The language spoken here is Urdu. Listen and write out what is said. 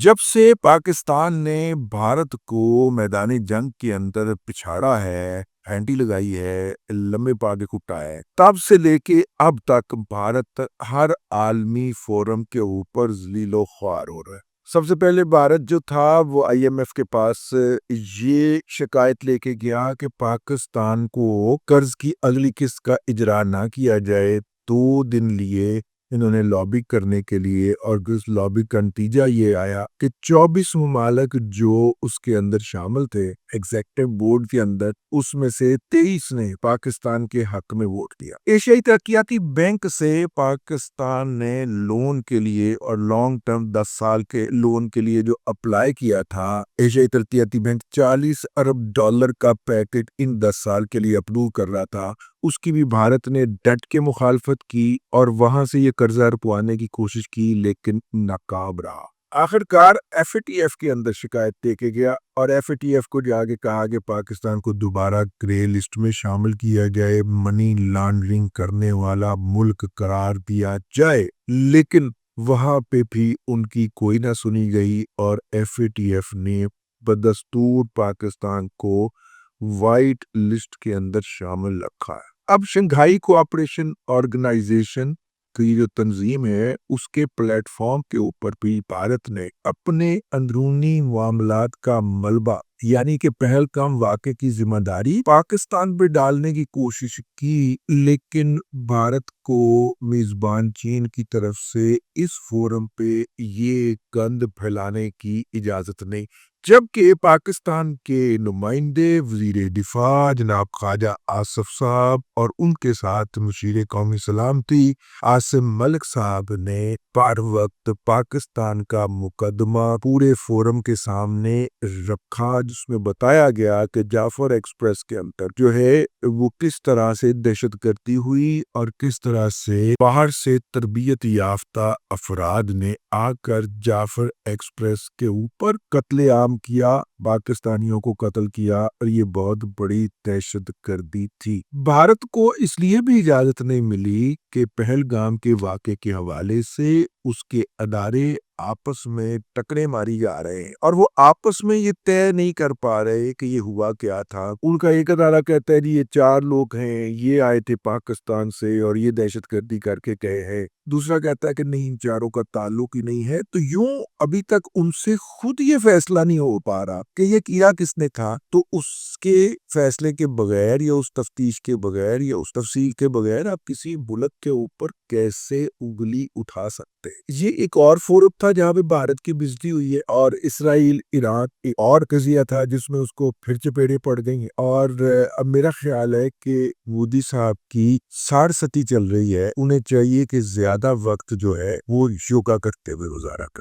جب سے پاکستان نے بھارت کو میدانی جنگ کے اندر پچھاڑا ہے، پھینٹی لگائی ہے، لمبے پاگے کٹا ہے، تب سے لے کے اب تک بھارت ہر عالمی فورم کے اوپر ذلیل و خوار ہو رہا ہے۔ سب سے پہلے بھارت جو تھا وہ IMF کے پاس یہ شکایت لے کے گیا کہ پاکستان کو قرض کی اگلی قسط کا اجرا نہ کیا جائے۔ 2 دن لیے انہوں نے لابی کرنے کے لیے، اور اس لابی کا نتیجہ یہ آیا کہ 24 ممالک جو اس کے اندر شامل تھے ایگزیکٹو بورڈ کے اندر، اس میں سے 23 نے پاکستان کے حق میں ووٹ دیا۔ ایشیائی ترقیاتی بینک سے پاکستان نے لون کے لیے اور لانگ ٹرم 10 سال کے لون کے لیے جو اپلائی کیا تھا، ایشیائی ترقیاتی بینک $40 ارب کا پیکج ان 10 سال کے لیے اپروو کر رہا تھا۔ اس کی بھی بھارت نے ڈٹ کے مخالفت کی اور وہاں سے یہ قرضہ رپوانے کی کوشش کی، لیکن ناکام رہا۔ آخرکار FATF کے اندر شکایت دے کے گیا، اور FATF کو جا کے کہا کہ پاکستان کو دوبارہ گرے لسٹ میں شامل کیا جائے، منی لانڈرنگ کرنے والا ملک قرار دیا جائے، لیکن وہاں پہ بھی ان کی کوئی نہ سنی گئی، اور FATF نے بدستور پاکستان کو وائٹ لسٹ کے اندر شامل رکھا ہے۔ اب شنگھائی کوآپریشن آرگنائزیشن کی جو تنظیم ہے، اس کے پلیٹ فارم کے اوپر بھی بھارت نے اپنے اندرونی معاملات کا ملبہ، یعنی کہ پہلگام واقعے کی ذمہ داری پاکستان پہ ڈالنے کی کوشش کی، لیکن بھارت کو میزبان چین کی طرف سے اس فورم پہ یہ گند پھیلانے کی اجازت نہیں، جبکہ پاکستان کے نمائندے وزیر دفاع جناب خواجہ آصف صاحب اور ان کے ساتھ مشیر قومی سلامتی عاصم ملک صاحب نے بر وقت پاکستان کا مقدمہ پورے فورم کے سامنے رکھا، جس میں بتایا گیا کہ جعفر ایکسپریس کے اندر جو ہے وہ کس طرح سے دہشت گردی ہوئی، اور کس طرح سے باہر سے تربیت یافتہ افراد نے آ کر جعفر ایکسپریس کے اوپر قتل عام کیا، پاکستانیوں کو قتل کیا، اور یہ بہت بڑی دہشت گردی تھی۔ بھارت کو اس لیے بھی اجازت نہیں ملی کہ پہلگام کے واقعے کے حوالے سے اس کے ادارے آپس میں ٹکرے ماری جا رہے ہیں، اور وہ آپس میں یہ طے نہیں کر پا رہے کہ یہ ہوا کیا تھا۔ ان کا ایک ادارہ کہتا ہے جی یہ 4 لوگ ہیں، یہ آئے تھے پاکستان سے اور یہ دہشت گردی کر کے گئے ہیں، دوسرا کہتا ہے کہ نہیں، ان چاروں کا تعلق ہی نہیں ہے۔ تو یوں ابھی تک ان سے خود یہ فیصلہ نہیں ہو پا رہا کہ یہ کیا کس نے تھا، تو اس کے فیصلے کے بغیر یا اس تفتیش کے بغیر یا اس تفصیل کے بغیر آپ کسی ملک کے اوپر کیسے انگلی اٹھا سکتے؟ یہ ایک اور فورم تھا جہاں پہ بھارت کی بےزتی ہوئی ہے، اور اسرائیل ایران ایک اور قضیہ تھا جس میں اس کو پھر چپیڑے پڑ گئی، اور اب میرا خیال ہے کہ مودی صاحب کی 60 چل رہی ہے، انہیں چاہیے کہ زیادہ وقت جو ہے وہ یوگا کرتے ہوئے گزارا کریں۔